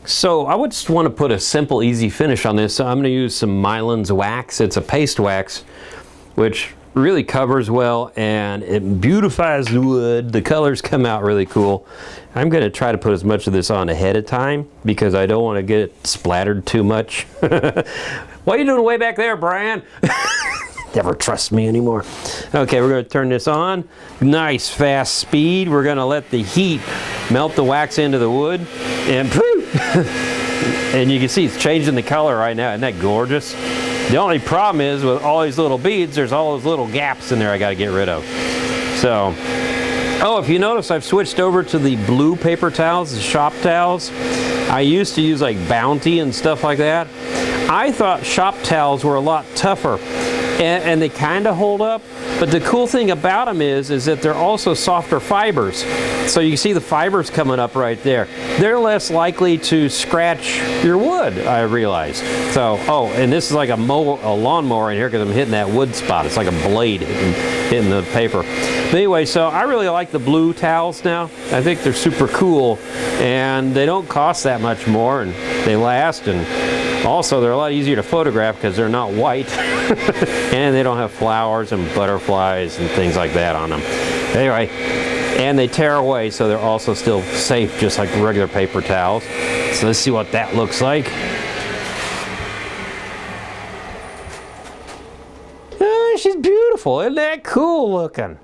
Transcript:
So I would just want to put a simple, easy finish on this. So I'm going to use some Mylan's wax. It's a paste wax, which really covers well and it beautifies the wood. The colors come out really cool. I'm going to try to put as much of this on ahead of time because I don't want to get it splattered too much. What are you doing way back there, Brian? Never trust me anymore. Okay, we're going to turn this on. Nice fast speed. We're going to let the heat melt the wax into the wood and poof! And you can see it's changing the color right now. Isn't that gorgeous? The only problem is with all these little beads, there's all those little gaps in there I got to get rid of. So, oh, if you notice, I've switched over to the blue paper towels, the shop towels. I used to use like Bounty and stuff like that. I thought shop towels were a lot tougher. And they kind of hold up, but the cool thing about them is that they're also softer fibers. So you see the fibers coming up right there. They're less likely to scratch your wood, I realized. So, oh, and this is like a lawnmower in here because I'm hitting that wood spot. It's like a blade hitting the paper. But anyway, so I really like the blue towels now. I think they're super cool, and they don't cost that much more, and they last, and also they're a lot easier to photograph because they're not white. And they don't have flowers and butterflies and things like that on them. Anyway, and they tear away, so they're also still safe, just like regular paper towels. So let's see what that looks like. Oh, she's beautiful. Isn't that cool looking?